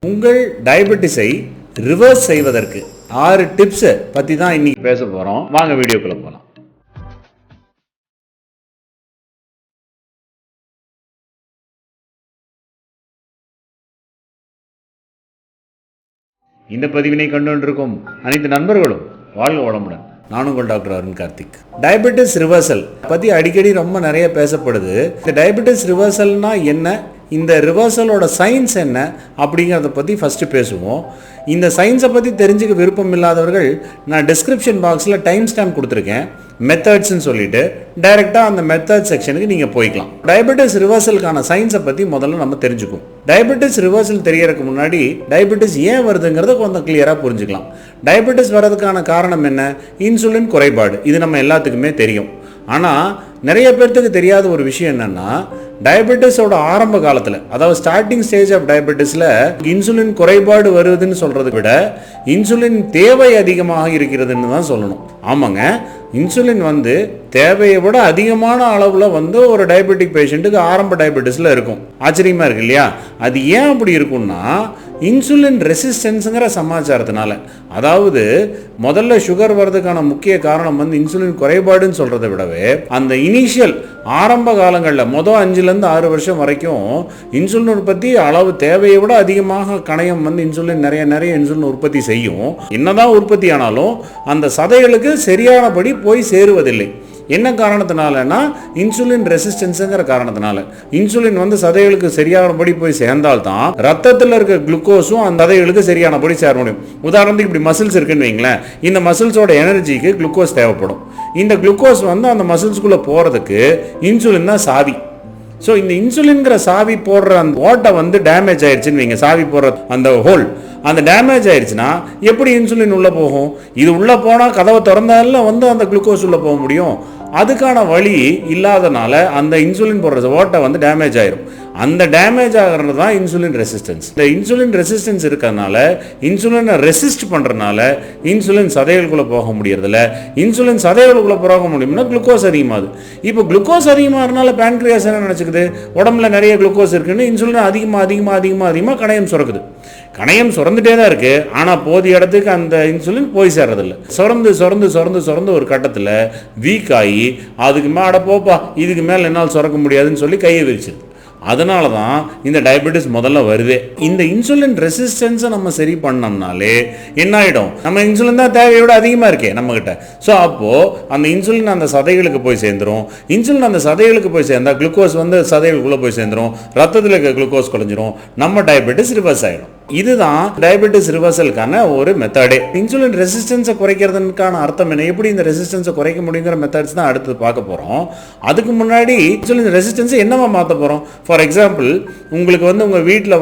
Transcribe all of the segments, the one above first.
உங்கள் டயபெட்டிஸை ரிவர்ஸ் செய்வதற்கு 6 டிப்ஸ் பத்தி தான் இன்னைக்கு பேச போறோம். வாங்க வீடியோக்குள்ள போலாம். இந்த பதிவினை கண்டுகொண்டிருக்கும் அனைத்து நண்பர்களும் வாழ்க வளமுடன். நான் உங்கள் டாக்டர் அருண்கார்த்திக். டயபெட்டிஸ் ரிவர்சல் பற்றி அடிக்கடி ரொம்ப நிறைய பேசப்படுது. இந்த டயபெட்டிஸ் ரிவர்சல்னா என்ன, இந்த ரிவர்சலோட சயின்ஸ் என்ன அப்படிங்கிறத பற்றி ஃபஸ்ட்டு பேசுவோம். இந்த சயின்ஸை பற்றி தெரிஞ்சுக்க விருப்பம் இல்லாதவர்கள் நான் டிஸ்கிரிப்ஷன் பாக்ஸில் டைம் ஸ்டாம்ப் கொடுத்துருக்கேன், மெத்தட்ஸ்ன்னு சொல்லிட்டு டைரெக்டாக அந்த மெத்தட் செக்ஷனுக்கு நீங்கள் போய்க்கலாம். டயபெட்டிஸ் ரிவர்சலுக்கான சயின்ஸை பற்றி முதல்ல நம்ம தெரிஞ்சுக்குவோம். டயபெட்டிஸ் ரிவர்சல் தெரியறதுக்கு முன்னாடி டயபெட்டிஸ் ஏன் வருதுங்கிறத கொஞ்சம் கிளியராக புரிஞ்சுக்கலாம். டயபெட்டிஸ் வர்றதுக்கான காரணம் என்ன? இன்சுலின் குறைபாடு. இது நம்ம எல்லாத்துக்குமே தெரியும். ஆனால் நிறைய பேர்த்துக்கு தெரியாத ஒரு விஷயம் என்னென்னா, டயபெட்டிஸோட ஆரம்ப காலத்தில், அதாவது ஸ்டார்டிங் ஸ்டேஜ் ஆஃப் டயபெட்டிஸில் இன்சுலின் குறைபாடு வருதுன்னு சொல்கிறத விட இன்சுலின் தேவை அதிகமாக இருக்கிறதுன்னு தான் சொல்லணும். ஆமாங்க, இன்சுலின் தேவையை விட அதிகமான அளவில் ஒரு டயபெட்டிக் பேஷண்ட்டுக்கு ஆரம்ப டயபெட்டிஸில் இருக்கும். ஆச்சரியமாக இருக்கு இல்லையா? அது ஏன் அப்படி இருக்குன்னா, இன்சுலின் ரெசிஸ்டன்ஸுங்கிற சமாச்சாரத்தினால. அதாவது முதல்ல சுகர் வர்றதுக்கான முக்கிய காரணம் இன்சுலின் குறைபாடுன்னு சொல்கிறத விடவே அந்த இனிஷியல் ஆரம்ப காலங்களில் மொதல் 5-6 வருஷம் வரைக்கும் இன்சுலின் உற்பத்தி அளவு தேவையை விட அதிகமாக கணையம் இன்சுலின் நிறைய இன்சுலின் உற்பத்தி செய்யும். என்னதான் உற்பத்தி ஆனாலும் அந்த சதைகளுக்கு சரியானபடி போய் சேருவதில்லை. என்ன காரணத்தினாலனா, இன்சுலின் ரெசிஸ்டன்ஸுங்கிற காரணத்தினால. இன்சுலின் சதைகளுக்கு சரியானபடி போய் சேர்ந்தால்தான் ரத்தத்தில் இருக்க குளுக்கோஸும் அந்த சதைகளுக்கு சரியானபடி சேர முடியும். உதாரணத்துக்கு இப்படி மசில்ஸ் இருக்குன்னு வைங்களேன், இந்த மசில்ஸோட எனர்ஜிக்கு குளுக்கோஸ் தேவைப்படும். இந்த குளுக்கோஸ் அந்த மசில்ஸ்குள்ளே போகிறதுக்கு இன்சுலின் தான் சாவி. ஸோ இந்த இன்சுலின்கிற சாவி போடுற அந்த ஓட்டை டேமேஜ் ஆயிடுச்சுன்னு வைங்க, சாவி போடுற அந்த ஹோல் அந்த டேமேஜ் ஆயிடுச்சுன்னா எப்படி இன்சுலின் உள்ளே போகும்? இது உள்ளே போனால் கதவை திறந்தாலும் அந்த குளுக்கோஸ் உள்ளே போக முடியும். அதுக்கான வழி இல்லாதனால அந்த இன்சுலின் போடுற ஓட்டை டேமேஜ் ஆயிரும். அந்த டேமேஜ் ஆகிறது தான் இன்சுலின் ரெசிஸ்டன்ஸ். இந்த இன்சுலின் ரெசிஸ்டன்ஸ் இருக்கிறதுனால, இன்சுலினை ரெசிஸ்ட் பண்ணுறதுனால இன்சுலின் சதைகளுக்குள்ளே போக முடியறதில்ல. இன்சுலின் சதைகளுக்குள்ளே போக முடியும்னா குளுக்கோஸ் அதிகமாகுது. இப்போ குளுக்கோஸ் அதிகமாகறதுனால பேன்க்ரியாஸ் என்ன நினச்சிக்குது, உடம்புல நிறைய குளுக்கோஸ் இருக்குன்னு இன்சுலின் அதிகமாக கணையம் சுரக்குது. கணையம் சுரந்துட்டே தான் இருக்குது, ஆனால் போதிய இடத்துக்கு அந்த இன்சுலின் போய் சேர்றதில்லை. சுரந்து ஒரு கட்டத்தில் வீக் ஆகி அதுக்கு மேலே போப்பா இதுக்கு மேலே என்னால் சுரக்க முடியாதுன்னு சொல்லி கையை விரிச்சிது. அதனால தான் இந்த டயபெட்டிஸ் முதல்ல வருது. இந்த இன்சுலின் ரெசிஸ்டன்ஸை நம்ம சரி பண்ணோம்னாலே என்ன ஆகிடும், நம்ம இன்சுலின் தான் தேவையோட அதிகமாக இருக்கே நம்மக்கிட்ட. ஸோ அப்போது அந்த இன்சுலின் அந்த சதைகளுக்கு போய் சேர்ந்துடும். இன்சுலின் அந்த சதைகளுக்கு போய் சேர்ந்தால் குளுக்கோஸ் சதைகளுக்குள்ளே போய் சேர்ந்துடும், ரத்தத்தில் இருக்க குளுக்கோஸ் குறைஞ்சிரும், நம்ம டயபெட்டிஸ் ரிவர்ஸ் ஆகிடும். இதுதான் டயபெட்டிஸ் ரிவர்சலுக்கான ஒரு மெத்தடே. இன்சுலின் ரெசிஸ்டன்ஸை குறைக்கிறதுக்கான அர்த்தம் என்ன, எப்படி இந்த ரெசிஸ்டன்ஸை குறைக்க முடியுங்கிற மெத்தட்ஸ் தான் அடுத்து பார்க்க போகிறோம். அதுக்கு முன்னாடி இன்சுலின் ரெசிஸ்டன்ஸை என்னவா மாற்ற போகிறோம். ஃபார் எக்ஸாம்பிள், உங்களுக்கு உங்கள் வீட்டில்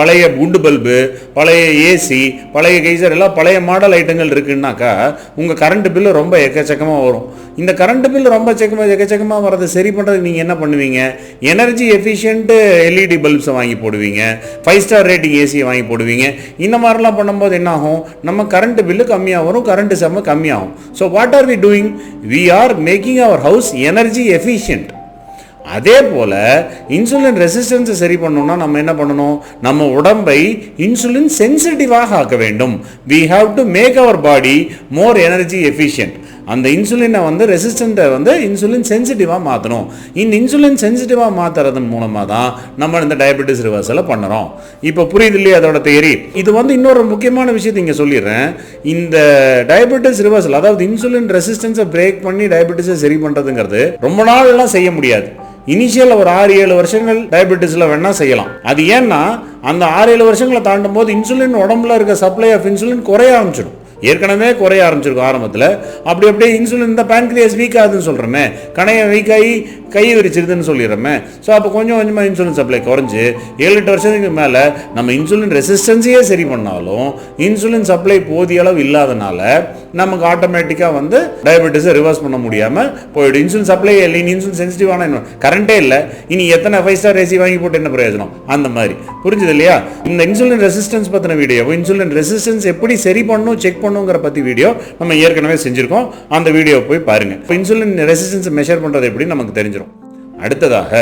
பழைய குண்டு பல்பு, பழைய ஏசி, பழைய கீசர் எல்லாம் பழைய மாடல் ஐட்டங்கள் இருக்குன்னாக்கா உங்கள் கரண்ட் பில்லு ரொம்ப எக்கச்சக்கமாக வரும். இந்த கரண்ட் பில் ரொம்ப எக்கச்சக்கமாக வரதை சரி பண்ணுறதுக்கு நீங்கள் என்ன பண்ணுவீங்க, எனர்ஜி எஃபிஷியன்ட் எல்இடி பல்ப்ஸை வாங்கி போடுவீங்க, 5 ஸ்டார் ரேட்டிங் ஏசியை வாங்கி போடுவீங்க. இந்த மாதிரிலாம் பண்ணும்போது என்ன ஆகும், நம்ம கரண்ட் பில்லு கம்மியாக வரும், கரண்ட் செம்ம கம்மியாகும். So what are we doing, we are making our house energy efficient. அதே போல் இன்சுலின் ரெசிஸ்டன்ஸை சரி பண்ணணும்னா நம்ம என்ன பண்ணணும், நம்ம உடம்பை இன்சுலின் சென்சிட்டிவாக ஆக்க வேண்டும். We have to make our body more energy efficient. அந்த இன்சுலினை ரெசிஸ்டண்ட்டை இன்சுலின் சென்சிட்டிவாக மாற்றணும். இந்த இன்சுலின் சென்சிட்டிவாக மாற்றுறதன் மூலமாக தான் நம்ம இந்த டயபெட்டிஸ் ரிவர்சலை பண்ணுறோம். இப்போ புரியுது இல்லையா அதோட தியரி? இது இன்னொரு முக்கியமான விஷயத்தை இங்கே சொல்லிடுறேன். இந்த டயபெட்டிஸ் ரிவர்சல், அதாவது இன்சுலின் ரெசிஸ்டன்ஸை பிரேக் பண்ணி டயபெட்டிஸை சரி பண்ணுறதுங்கிறது ரொம்ப நாள்லாம் செய்ய முடியாது. இனிஷியல் ஒரு 6-7 வருஷங்கள் டயபெட்டிஸில் வேணால் செய்யலாம். அது ஏன்னா அந்த 6-7 வருஷங்களை தாண்டும் போது இன்சுலின் உடம்புல இருக்க சப்ளை ஆஃப் இன்சுலின் குறைய ஆரம்பிச்சிடும். ஏற்கனவே குறைய ஆரம்பிச்சிருக்கும் ஆரம்பத்தில். அப்படியே இன்சுலின் இந்த பேன்க்ரியாஸ் வீக் ஆகுதுன்னு சொல்கிறோமே, கணையம் வீக் ஆகி கை விரிச்சிருதுன்னு சொல்லிடுறோமே. ஸோ அப்போ கொஞ்சமாக இன்சுலின் சப்ளை குறைஞ்சி 7-8 வருஷத்துக்கு மேலே நம்ம இன்சுலின் ரெசிஸ்டன்ஸையே சரி பண்ணாலும் இன்சுலின் சப்ளை போதிய அளவு இல்லாதனால நமக்கு ஆட்டோமேட்டிக்காக டயபெட்டிஸை ரிவர்ஸ் பண்ண முடியாமல் போயிடும். இன்சுலின் சப்ளை இல்லை, இன்சுலின் சென்சிட்டிவான கரண்டே இல்லை, இனி எத்தனை 5 ஸ்டார் ஏசி வாங்கி போட்டு என்ன பிரயோஜனம், அந்த மாதிரி. புரிஞ்சுது இல்லையா? இந்த இன்சுலின் ரெசிஸ்டன்ஸ் பற்றின வீடியோ, இன்சுலின் ரெசிஸ்டன்ஸ் எப்படி சரி பண்ணணும் செக் பண்ணுங்கிற பற்றி வீடியோ நம்ம ஏற்கனவே செஞ்சுருக்கோம். அந்த வீடியோ போய் பாருங்கள். இப்போ இன்சுலின் ரெசிஸ்டன்ஸ் மெஷர் பண்ணுறது எப்படி நமக்கு தெரிஞ்சிடும். அடுத்ததாக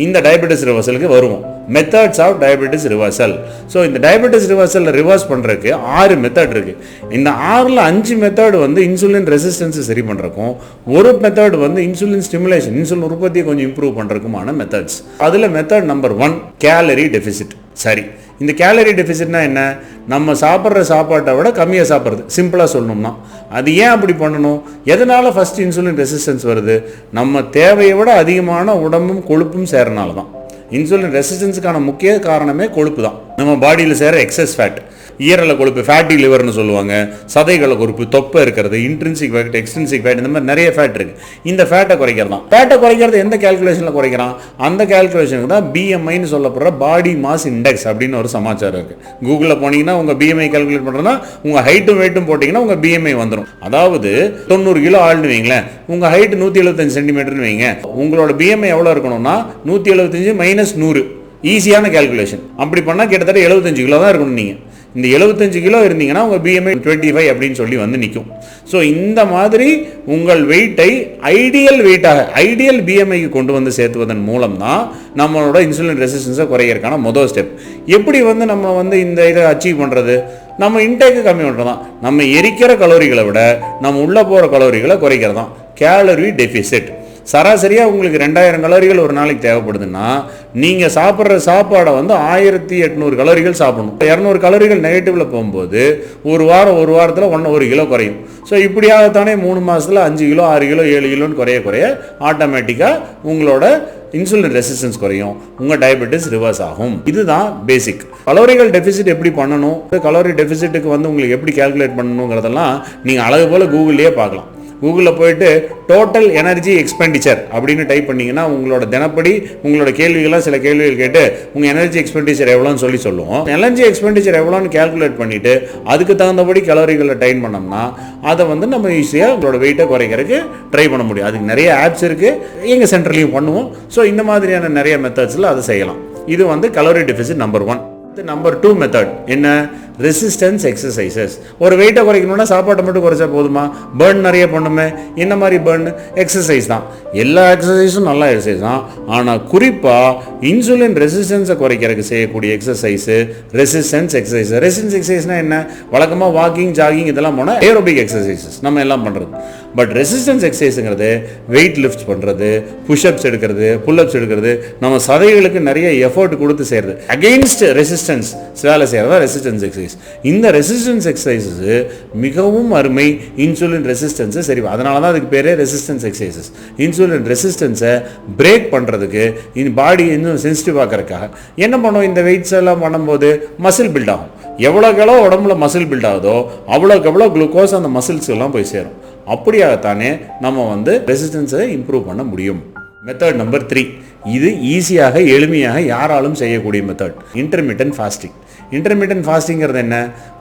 இந்த டயபெட்டிஸ் ரிவர்சலுக்கு வருவோம். Methods of diabetes reversal. So இந்த டயபெட்டிஸ் ரிவர்சலில் ரிவர்ஸ் பண்ணுறதுக்கு 6 மெத்தட் இருக்குது. இந்த 6ல் 5 மெத்தட் வந்து இன்சுலின் ரெசிஸ்டன்ஸை சரி பண்ணுறக்கும், ஒரு மெத்தட் வந்து இன்சுலின் ஸ்டிமுலேஷன், இன்சுலின் உற்பத்தியை கொஞ்சம் இம்ப்ரூவ் பண்ணுறதுக்குமான மெத்தட்ஸ். அதில் மெத்தட் நம்பர் 1 கேலரி டெஃபிசிட். சரி, இந்த கேலரி டெஃபிசிட்னா என்ன? நம்ம சாப்பிட்ற சாப்பாட்டை விட கம்மியாக சாப்பிட்றது, சிம்பிளாக சொல்லணும்னா. அது ஏன் அப்படி பண்ணணும்? எதனால் ஃபஸ்ட் இன்சுலின் ரெசிஸ்டன்ஸ் வருது? நம்ம தேவையை விட அதிகமான உடம்பும் கொழுப்பும் சேரனால தான். இன்சுலின் ரெசிஸ்டன்ஸுக்கான முக்கிய காரணமே கொழுப்பு தான். நம்ம பாடியில் சேர எக்ஸஸ் ஃபேட், ஈரல கொழுப்பு, ஃபேட்டி லிவர்னு சொல்லுவாங்க, சதைகள கொழுப்பு, தொப்பை இருக்கிறது, இன்ட்ரின்சிக் ஃபேட், எக்ஸ்ட்ரின்சிக் ஃபேட், இந்த மாதிரி நிறைய ஃபேட் இருக்குது. இந்த ஃபேட்டை குறைக்கிறது தான். ஃபேட்டை குறைக்கிறது எந்த கேல்குலேஷனில் குறைக்கிறான்? அந்த கேல்குலேஷனுக்கு தான் பிஎம்ஐன்னு சொல்லப்படுற பாடி மாஸ் இண்டெக்ஸ் அப்படின்னு ஒரு சமாச்சாரம் இருக்குது. கூகுளில் போனீங்கன்னா உங்கள் பிஎம்ஐ கேல்குலேட் பண்ணுறதுனா உங்கள் ஹைட்டும் வெயிட்டும் போட்டிங்கன்னா உங்கள் பிஎம்ஐ வந்துடும். அதாவது 90 கிலோ ஆள்னு வைங்களேன், உங்கள் ஹைட் 175 சென்டிமீட்டர்னு வைங்க, உங்களோட பிஎம்ஐ எவ்வளோ இருக்கணும்னா 175 - 100. ஈஸியான கேல்குலேஷன். அப்படி பண்ணால் கிட்டத்தட்ட 75 கிலோ தான் இருக்கணும். நீங்கள் இந்த 75 கிலோ இருந்தீங்கன்னா உங்கள் பிஎம்ஐ 25 அப்படின்னு சொல்லி வந்து நிற்கும். ஸோ இந்த மாதிரி உங்கள் வெயிட்டை ஐடியல் வெயிட்டாக, ஐடியல் பிஎம்ஐக்கு கொண்டு வந்து சேர்த்துவதன் மூலம் தான் நம்மளோட இன்சுலின் ரெசிஸ்டன்ஸை குறைக்கிறதுக்கான முதல் ஸ்டெப். எப்படி வந்து நம்ம வந்து இந்த இதை அச்சீவ் பண்ணுறது? நம்ம இன்டேக்கு கம்மி பண்ணுறது தான். நம்ம எரிக்கிற கலோரிகளை விட நம்ம உள்ளே போகிற கலோரிகளை குறைக்கிறது தான் கேலரி டெஃபிசிட். சராசரியாக உங்களுக்கு 2000 கலோரிகள் ஒரு நாளைக்கு தேவைப்படுதுன்னா நீங்கள் சாப்பிட்ற சாப்பாடை வந்து 1800 கலோரிகள் சாப்பிடணும். 200 கலோரிகள் நெகட்டிவில் போகும்போது ஒரு வாரத்தில் 1 கிலோ குறையும். ஸோ இப்படியாகத்தானே 3 மாதத்தில் 5 கிலோ 6 கிலோ 7 கிலோன்னு குறைய ஆட்டோமேட்டிக்காக உங்களோட இன்சுலின் ரெசிஸ்டன்ஸ் குறையும், உங்கள் டயபெட்டிஸ் ரிவர்ஸ் ஆகும். இதுதான் பேசிக். கலோரிகள் டெஃபிசிட் எப்படி பண்ணணும், கலோரி டெஃபிசிட்டுக்கு வந்து உங்களுக்கு எப்படி கேல்குலேட் பண்ணணுங்கிறதெல்லாம் நீங்கள் அழகு போல் கூகுள்லேயே பார்க்கலாம். கூகுளில் போயிட்டு டோட்டல் எனர்ஜி எக்ஸ்பெண்டிச்சர் அப்படின்னு டைப் பண்ணிங்கன்னா உங்களோட தினப்படி உங்களோட கேள்விகளாக சில கேள்விகள் கேட்டு உங்கள் எனர்ஜி எக்ஸ்பெண்டிச்சர் எவ்வளோன்னு சொல்லுவோம். எனர்ஜி எக்ஸ்பெண்டிச்சர் எவ்வளோன்னு கேல்குலேட் பண்ணிவிட்டு அதுக்கு தகுந்தபடி கலோரிகளை டைன் பண்ணோம்னா அதை வந்து நம்ம ஈஸியாக உங்களோட வெயிட்டை குறைக்கிறதுக்கு ட்ரை பண்ண முடியும். அதுக்கு நிறைய ஆப்ஸ் இருக்குது, எங்கள் சென்டர்லையும் பண்ணுவோம். ஸோ இந்த மாதிரியான நிறைய மெத்தட்ஸில் அதை செய்யலாம். இது வந்து calorie deficit number 1. Number 2 method என்ன? Resistance exercises. ஒரு வெயிட்டை குறைக்கணும்னா சாப்பாட்டை மட்டும் குறைச்சா போதுமா? பேர்ன் நிறைய பண்ணுமே. என்ன மாதிரி பேர்ன்? எக்ஸசைஸ் தான். எல்லா எக்ஸசைஸும் நல்ல எக்ஸசைஸ் தான். ஆனால் குறிப்பாக இன்சுலின் ரெசிஸ்டன்ஸை குறைக்கிறதுக்கு செய்யக்கூடிய எக்ஸசைஸு ரெசிஸ்டன்ஸ் எக்ஸசைஸ். ரெசிஸ்டன்ஸ் எக்ஸசைஸ்னால் என்ன? வழக்கமாக வாக்கிங், ஜாகிங் இதெல்லாம் போனால் ஏரோபிக் எக்ஸசைசஸ் நம்ம எல்லாம் பண்ணுறது. பட் ரெசிஸ்டன்ஸ் எக்ஸசைஸுங்கிறது வெயிட் லிஃப்ட் பண்ணுறது, புஷ்அப்ஸ் எடுக்கிறது, புல்அப்ஸ் எடுக்கிறது, நம்ம சதைகளுக்கு நிறைய எஃபோர்ட் கொடுத்து செய்கிறது. அகெயின்ஸ்ட் ரெசிஸ்டன்ஸ் வேலை செய்கிறதா ரெசிஸ்டன்ஸ் எக்ஸசைஸ். இந்த ரெசிஸ்டன்ஸ் எக்ஸசைசஸ் மிகவும் அருமை இன்சுலின் ரெசிஸ்டன்ஸை சரி. அதனால தான் அதுக்கு பேரே ரெசிஸ்டன்ஸ் எக்ஸசைசஸ். இன்சுலின் ரெசிஸ்டன்ஸை பிரேக் பண்ணுறதுக்கு இந்த பாடி இன்னும் சென்சிட்டிவ் ஆக்கிறதுக்காக என்ன பண்ணுவோம்? இந்த வெயிட்ஸ் எல்லாம் பண்ணும்போது மசில் பில்ட் ஆகும். எவ்வளோக்கெவ்வளோ உடம்புல மசில் பில்ட் ஆகுதோ அவ்வளோக்கு எவ்வளோ குளுக்கோஸ் அந்த மசில்ஸ் எல்லாம் போய் சேரும். அப்படியாகத்தானே நம்ம வந்து ரெசிஸ்டன்ஸை இம்ப்ரூவ் பண்ண முடியும். Method number 3. இது ஈஸியாக எளிமையாக யாராலும் செய்யக்கூடிய மெத்தட், இன்டர்மிட்டன்ட் ஃபாஸ்டிங். இன்டர்மிட்டன்ட் ஃபாஸ்டிங்கிறது என்ன?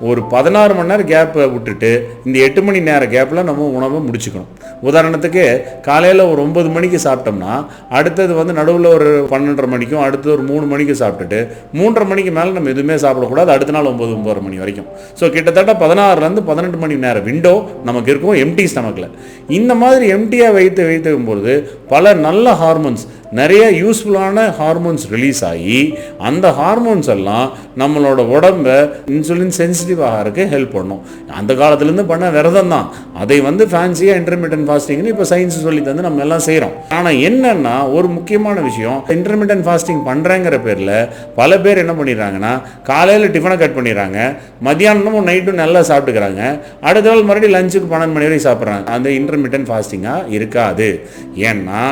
ஒரு 16 மணி நேரம் கேப்பை விட்டுட்டு இந்த 8 மணி நேரம் கேப்பில் நம்ம உணவை முடிச்சுக்கணும். உதாரணத்துக்கு காலையில் ஒரு 9 மணிக்கு சாப்பிட்டோம்னா அடுத்தது வந்து நடுவில் ஒரு 12:30 மணிக்கும் அடுத்தது ஒரு 3 மணிக்கு சாப்பிட்டுட்டு 3:30 மணிக்கு மேலே நம்ம எதுவுமே சாப்பிடக்கூடாது. அடுத்த நாள் 9-9:30 மணி வரைக்கும். ஸோ கிட்டத்தட்ட 16லேருந்து 18 மணி நேரம் விண்டோ நமக்கு இருக்கும் எம்டி ஸ்டமக்கில். இந்த மாதிரி எம்டியாக வைத்துக்கும்போது பல நல்ல ஹார்மோன்ஸ், நிறைய யூஸ்ஃபுல்லான ஹார்மோன்ஸ் ரிலீஸ் ஆகி அந்த ஹார்மோன்ஸ் எல்லாம் நம்மளோட உடம்பை இன்சுலின் சென்சிட்டிவ் ஆகிறதுக்கு ஹெல்ப் பண்ணும். அந்த காலத்துலேருந்து பண்ண விரதம் தான். அதை வந்து ஃபேன்சியாக இன்டர்மிட்டன்ட் ஃபாஸ்டிங்னு இப்போ சயின்ஸ் சொல்லி தந்து நம்ம எல்லாம் செய்கிறோம். ஆனால் என்னன்னா ஒரு முக்கியமான விஷயம், இன்டர்மிட்டன்ட் ஃபாஸ்டிங் பண்ணுறேங்கிற பேரில் பல பேர் என்ன பண்ணிடுறாங்கன்னா காலையில் டிஃபனை கட் பண்ணிடுறாங்க, மத்தியானமும் நைட்டும் நல்லா சாப்பிட்டுக்கிறாங்க, அடுத்த நாள் மறுபடியும் லஞ்சுக்கு 12 மணி வரைக்கும் சாப்பிட்றாங்க. அந்த இன்டர்மிட்டன்ட் ஃபாஸ்டிங்காக இருக்காது. ஏன்னா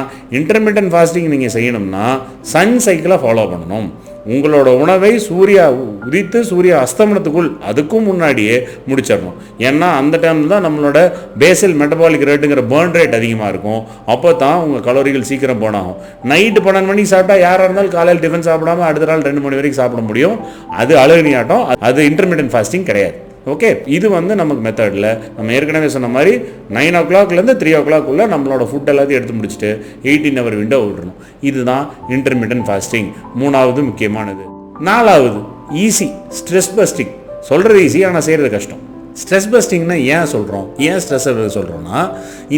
இன்டர்மிட்டன்ட் ஃபாஸ்டிங் நீங்கள் செய்யணும்னா சன் சைக்கிளை ஃபாலோ பண்ணணும். உங்களோட உணவை சூர்யா உதித்து சூரிய அஸ்தமனத்துக்குள் அதுக்கும் முன்னாடியே முடிச்சிடணும். ஏன்னா அந்த டைமில் தான் நம்மளோட பேசல் மெட்டபாலிக் ரேட்டுங்கிற பேர்ன் ரேட் அதிகமாக இருக்கும். அப்போ தான் உங்கள் கலோரிகள் சீக்கிரம் போன் ஆகும். நைட்டு 12 மணிக்கு சாப்பிட்டா யாராக இருந்தாலும் காலையில் டிஃபன் சாப்பிடாமல் அடுத்த நாள் 2 மணி வரைக்கும் சாப்பிட முடியும். அது அழகுனியாட்டம், அது இன்டர்மிட்டன்ட் ஃபாஸ்டிங் கிடையாது. ஓகே, இது வந்து நமக்கு மெத்தடில் நம்ம ஏற்கனவே சொன்ன மாதிரி 9 o'clockலேருந்து 3 o'clock நம்மளோட ஃபுட் எல்லாத்தையும் எடுத்து முடிச்சுட்டு 18 hour விண்டோ விட்டுறணும். இதுதான் இன்டர்மிட்டன்ட் ஃபாஸ்டிங். 3வது முக்கியமானது. 4வது ஈஸி, ஸ்ட்ரெஸ் பஸ்டிங். சொல்கிறது ஈஸி, ஆனால் செய்கிறது கஷ்டம். ஸ்ட்ரெஸ் பஸ்டிங்னா ஏன் சொல்கிறோம்? ஏன் ஸ்ட்ரெஸ் சொல்கிறோன்னா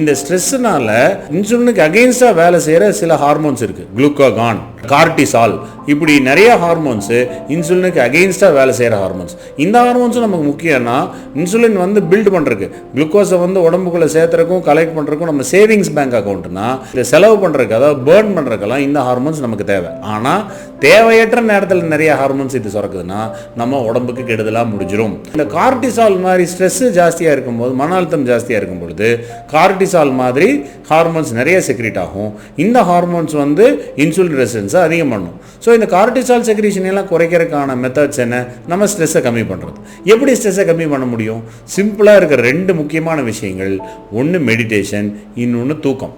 இந்த ஸ்ட்ரெஸ்ஸுனால இன்சுலினுக்கு அகெயின்ஸ்டாக வேலை செய்கிற சில ஹார்மோன்ஸ் இருக்குது. குளுக்கோகான், கார்டிசால், இப்படி நிறைய ஹார்மோன்ஸு இன்சுலினுக்கு அகெயின்ஸ்டாக வேலை செய்கிற ஹார்மோன்ஸ். இந்த ஹார்மோன்ஸும் நமக்கு முக்கியம்னா இன்சுலின் வந்து பில்ட் பண்ணுறதுக்கு, குளுக்கோஸை வந்து உடம்புக்குள்ளே சேர்த்துறக்கும் கலெக்ட் பண்ணுறக்கும் நம்ம சேவிங்ஸ் பேங்க் அக்கௌண்ட்னா இதை செலவு பண்ணுறதுக்கு, அதாவது பேர்ன் பண்ணுறதுக்கெல்லாம் இந்த ஹார்மோன்ஸ் நமக்கு தேவை. ஆனால் தேவையற்ற நேரத்தில் நிறைய ஹார்மோன்ஸ் இது சுரக்குதுன்னா நம்ம உடம்புக்கு கெடுதலாக முடிஞ்சிடும். இந்த கார்டிசால் மாதிரி ஸ்ட்ரெஸ்ஸு ஜாஸ்தியாக இருக்கும்போது, மன அழுத்தம் ஜாஸ்தியாக இருக்கும் பொழுது கார்டிசால் மாதிரி ஹார்மோன்ஸ் நிறைய செக்ரீட் ஆகும். இந்த ஹார்மோன்ஸ் வந்து இன்சுலின் ரெசிஸ்டன்ஸை அதிகம் பண்ணும். ஸோ இந்த கார்டிசால் செக்ரீஷன் எல்லாம் குறைக்கிறதுக்கான மெத்தட்ஸ் என்ன? நம்ம ஸ்ட்ரெஸ்ஸை கம்மி பண்ணுறது. எப்படி ஸ்ட்ரெஸ்ஸை கம்மி பண்ண முடியும்? சிம்பிளாக இருக்கிற 2 முக்கியமான விஷயங்கள். ஒன்று மெடிடேஷன், இன்னொன்று தூக்கம்.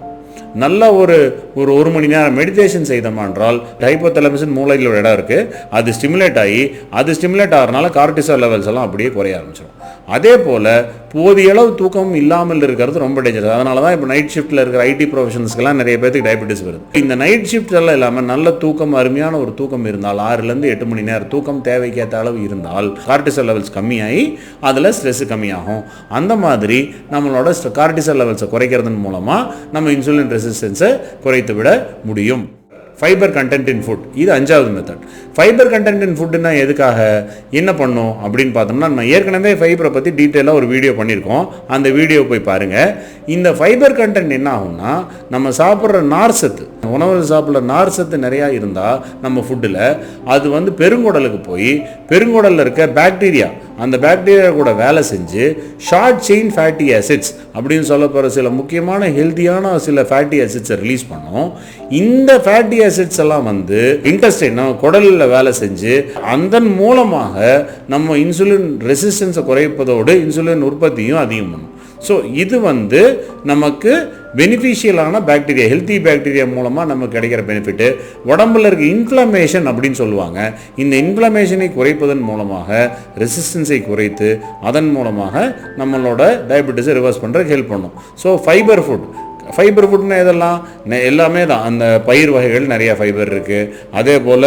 நல்ல ஒரு மணி நேரம் மெடிடேஷன் செய்தோம் என்றால் ஹைப்போதலமஸ் மூளையில் ஒரு இடம் இருக்குது, அது ஸ்டிமுலேட் ஆகிறதுனால கார்டிசால் லெவல்ஸ் எல்லாம் அப்படியே குறைய ஆரம்பிச்சிடும். அதே போல் போதிய அளவு தூக்கம் இல்லாமல் இருக்கிறது ரொம்ப டேஞ்சர். அதனால தான் இப்போ நைட் ஷிஃப்ட்டில் இருக்கிற ஐடி ப்ரொஃபஷன்ஸ்க்கெல்லாம் நிறைய பேருக்கு டயபெட்டிஸ் வருது. இந்த நைட் ஷிஃப்ட் எல்லாம் இல்லாமல் நல்ல தூக்கம், அருமையான ஒரு தூக்கம் இருந்தால் 6லேருந்து 8 மணி நேரம் தூக்கம் தேவைக்கேற்ற அளவு இருந்தால் கார்டிசால் லெவல்ஸ் கம்மியாகி அதில் ஸ்ட்ரெஸ் கம்மியாகும். அந்த மாதிரி நம்மளோட கார்டிசால் லெவல்ஸை குறைக்கிறதன் மூலமாக நம்ம இன்சுலின் ரெசிஸ்டன்ஸை குறைத்து விட முடியும். ஃபைபர் கண்டென்ட் இன் ஃபுட், இது 5வது மெத்தட். ஃபைபர் கண்டென்ட் இன் ஃபுட்டுன்னா எதுக்காக, என்ன பண்ணும் அப்படின்னு பார்த்தோம்னா, நம்ம ஏற்கனவே ஃபைபரை பற்றி டீட்டெயிலாக ஒரு வீடியோ பண்ணியிருக்கோம். அந்த வீடியோ போய் பாருங்கள். இந்த ஃபைபர் கண்டென்ட் என்ன ஆகும்னா, நம்ம சாப்பிட்ற நார் சத்து, உணவில் சாப்பிட்ற நார் சத்து நிறையா இருந்தால் நம்ம ஃபுட்டில் அது வந்து பெருங்குடலுக்கு போய் பெருங்குடலில் இருக்க பாக்டீரியா, அந்த பாக்டீரியா கூட வேலை செஞ்சு ஷார்ட் செயின் ஃபேட்டி ஆசிட்ஸ் அப்படின்னு சொல்லப்படுற சில முக்கியமான ஹெல்த்தியான சில ஃபேட்டி ஆசிட்ஸை ரிலீஸ் பண்ணோம். இந்த ஃபேட்டி ஆசிட்ஸ் எல்லாம் வந்து இன்டெஸ்டைன், நம்ம குடலில் வேலை செஞ்சு அதன் மூலமாக நம்ம இன்சுலின் ரெசிஸ்டன்ஸை குறைப்பதோடு இன்சுலின் உற்பத்தியும் அதிகம் பண்ணும். ஸோ இது வந்து நமக்கு பெனிஃபிஷியலான பாக்டீரியா, ஹெல்த்தி பாக்டீரியா மூலமாக நமக்கு கிடைக்கிற பெனிஃபிட்டு. உடம்புல இருக்க இன்ஃப்ளமேஷன் அப்படின்னு சொல்லுவாங்க. இந்த இன்ஃப்ளமேஷனை குறைப்பதன் மூலமாக ரெசிஸ்டன்ஸை குறைத்து அதன் மூலமாக நம்மளோட டயபெட்டிஸை ரிவர்ஸ் பண்ணுறதுக்கு ஹெல்ப் பண்ணும். ஸோ ஃபைபர் ஃபுட்னா இதெல்லாம் எல்லாமே தான். அந்த பயிர் வகைகள் நிறைய ஃபைபர் இருக்குது. அதே போல்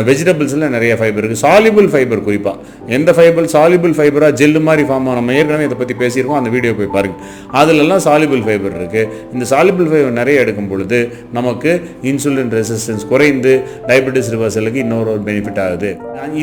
வெஜிடபிள்ஸில் நிறைய ஃபைபர் இருக்குது. சாலிபிள் ஃபைபர், குறிப்பாக எந்த ஃபைபர் சாலிபிள் ஃபைபராக ஜெல்லு மாதிரி ஃபார்ம் ஆகும், நம்ம ஏற்கனவே இதை பற்றி பேசியிருக்கோம், அந்த வீடியோ போய் பாருங்கள். அதிலெல்லாம் சாலிபிள் ஃபைபர் இருக்குது. இந்த சாலிபிள் ஃபைபர் நிறைய எடுக்கும் பொழுது நமக்கு இன்சுலின் ரெசிஸ்டன்ஸ் குறைந்து டயபெட்டிஸ் ரிவர்சலுக்கு இன்னொரு பெனிஃபிட் ஆகுது.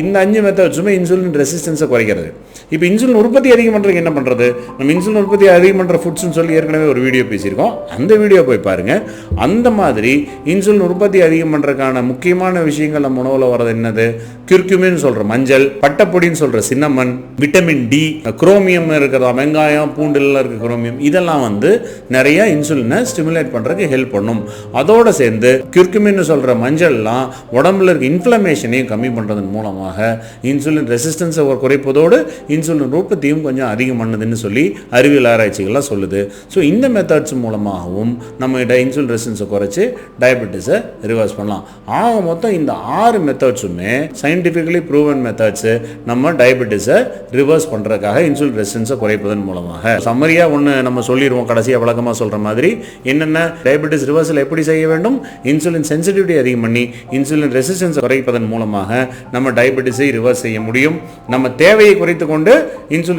இந்த 5 மெத்தட்ஸுமே இன்சுலின் ரெசிஸ்டன்ஸை குறைக்கிறது. இப்போ இன்சுலின் உற்பத்தி அதிகம் பண்ணுறதுக்கு என்ன பண்ணுறது? நம்ம இன்சுலின் உற்பத்தி அதிகம் பண்ணுற ஃபுட்ஸ்னு சொல்லி ஏற்கனவே ஒரு வீடியோ பேசியிருக்கோம், அந்த வீடியோ போய் பாருங்கள். அந்த மாதிரி இன்சுலின் உற்பத்தி அதிகம் பண்ணுறதுக்கான முக்கியமான விஷயங்கள் நம்ம உணவில் வர்றது என்னது? கிர்குமின் சொல்கிற மஞ்சள், பட்டப்பொடின்னு சொல்கிற சின்னமன், விட்டமின் டி, குரோமியம் இருக்கிறதா, வெங்காயம் பூண்டுல இருக்க குரோமியம், இதெல்லாம் வந்து நிறைய இன்சுலினை ஸ்டிமுலேட் பண்ணுறதுக்கு ஹெல்ப் பண்ணும். அதோடு சேர்ந்து கிர்குமின் சொல்கிற மஞ்சள்லாம் உடம்புல இருக்க இன்ஃப்ளமேஷனையும் கம்மி பண்ணுறதன் மூலமாக இன்சுலின் ரெசிஸ்டன்ஸை குறைப்பதோடு இன்சுலின் உற்பத்தியும் கொஞ்சம் அதிகம் பண்ணுதுன்னு சொல்லி அறிவியல் ஆராய்ச்சிகள்லாம் சொல்லுது. ஸோ இந்த மெத்தட்ஸ் மூலமாகவும் நம்ம இன்சுலின் ரெசிஸ்டன்ஸை குறைச்சி டயபெட்டிஸை ரிவர்ஸ் பண்ணலாம். ஆக மொத்தம் இந்த 6 மெத்தட்ஸுமே சயின்டிஃபிக்கலி ப்ரூவன் மெத்தட்ஸு நம்ம டயபெட்டிஸை ரிவர்ஸ் பண்ணுறதுக்காக இன்சுலின் ரெசிஸ்டன்ஸை குறைப்பதன் மூலமாக. சம்மரியாக ஒன்று நம்ம சொல்லிடுவோம், கடைசியாக வழக்கமாக சொல்கிற மாதிரி என்னென்ன டயபெட்டிஸ் ரிவர்சல் எப்படி செய்ய வேண்டும்? இன்சுலின் சென்சிட்டிவிட்டி அதிகம் பண்ணி இன்சுலின் ரெசிஸ்டன்ஸை குறைப்பதன் மூலமாக நம்ம டயபெட்டிஸை ரிவர்ஸ் செய்ய முடியும். நம்ம தேவையை குறைத்து கொண்டு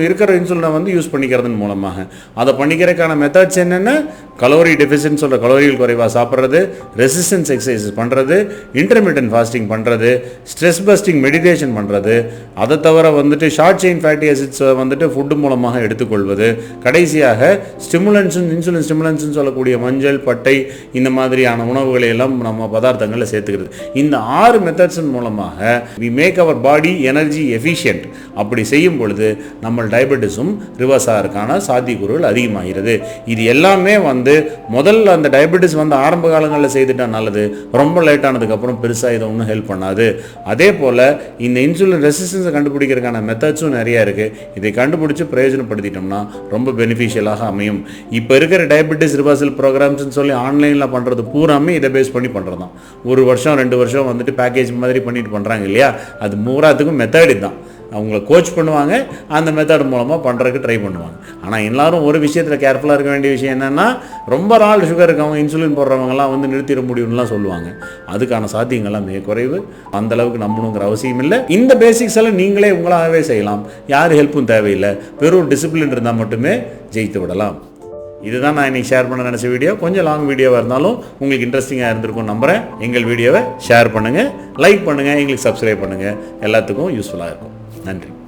இருக்கிற இன்சுலினை வந்து யூஸ் பண்ணிக்கிறதன் மூலமாக. அதை பண்ணிக்கிறதுக்கான மெத்தட்ஸ் என்னென்ன? கலோரி டெஃபிசிட் சொல்கிற கலோரிகள் குறைவாக சாப்பிட்றது, ரெசிஸ்டன்ஸ் எக்ஸசைசஸ் பண்ணுறது, இன்டர்மீடியன்ட் ஃபாஸ்டிங் பண்ணுறது, ஸ்ட்ரெஸ் பஸ்டிங் மெடிடேஷன் பண்ணுறது, அதை தவிர வந்துட்டு ஷார்ட் செயின் ஃபேட்டி ஆசிட்ஸை வந்துட்டு ஃபுட்டு மூலமாக எடுத்துக்கொள்வது, கடைசியாக ஸ்டிமுலன்ஸும் இன்சுலின் ஸ்டிமுலன்ஸ்னு சொல்லக்கூடிய மஞ்சள், பட்டை, இந்த மாதிரியான உணவுகளை எல்லாம் நம்ம பதார்த்தங்களில் சேர்த்துக்கிறது. இந்த 6 மெத்தட்ஸின் மூலமாக we make our body energy efficient. அப்படி செய்யும் பொழுது நம்ம டயபெட்டிஸும் ரிவர்ஸ் ஆகிறதுக்கான சாத்தியக்கூறுகள் அதிகமாகிறது. இது எல்லாமே வந்து முதல்ல அந்த டயபெட்டிஸ் வந்து ஆரம்ப காலங்களில் செய்துட்டா நல்லது, ரொம்ப லேட் ஆனதுக்கப்புறம் பெருசாக இதை ஒன்றும் ஹெல்ப் பண்ணாது. அதே போல் இந்த இன்சுலின் ரெசிஸ்டன்ஸை கண்டுபிடிக்கிறதுக்கான மெத்தட்ஸும் நிறையா இருக்குது. இதை கண்டுபிடிச்சி பிரயோஜனப்படுத்திட்டோம்னா ரொம்ப பெனிஃபிஷியலாக அமையும். இப்போ இருக்கிற டயபெட்டிஸ் ரிவர்சல் ப்ரோக்ராம்ஸ்னு சொல்லி ஆன்லைனில் பண்ணுறது பூராமே இதை பேஸ் பண்ணி பண்ணுறது தான். 1 வருஷம் 2 வருஷம் வந்துட்டு பேக்கேஜ் மாதிரி பண்ணிட்டு பண்ணுறாங்க இல்லையா? அது பூராத்துக்கும் மெத்தட் இதுதான். அவங்கள கோச் பண்ணுவாங்க, அந்த மெத்தட் மூலமாக பண்ணுறதுக்கு ட்ரை பண்ணுவாங்க. ஆனால் எல்லாரும் ஒரு விஷயத்தில் கேர்ஃபுல்லாக இருக்க வேண்டிய விஷயம் என்னென்னா, ரொம்ப நாள் சுகர் இருக்கவங்க இன்சுலின் போடுறவங்கலாம் வந்து நிறுத்திட முடியும்லாம் சொல்லுவாங்க. அதுக்கான சாத்தியங்கள்லாம் மிக குறைவு. அந்தளவுக்கு நம்பணுங்கிற அவசியம் இல்லை. இந்த பேசிக்ஸ் எல்லாம் நீங்களே உங்களாகவே செய்யலாம். யார் ஹெல்ப்பும் தேவையில்லை. வெறும் டிசிப்ளின் இருந்தால் மட்டுமே ஜெயித்து விடலாம். இதுதான் நான் இன்னைக்கு ஷேர் பண்ண நினச்ச வீடியோ. கொஞ்சம் லாங் வீடியோவாக இருந்தாலும் உங்களுக்கு இன்ட்ரெஸ்டிங்காக இருந்திருக்கும் நம்புகிறேன். எங்கள் வீடியோவை ஷேர் பண்ணுங்கள், லைக் பண்ணுங்கள், எங்களுக்கு சப்ஸ்கிரைப் பண்ணுங்கள். எல்லாத்துக்கும் யூஸ்ஃபுல்லாக இருக்கும். நன்றி.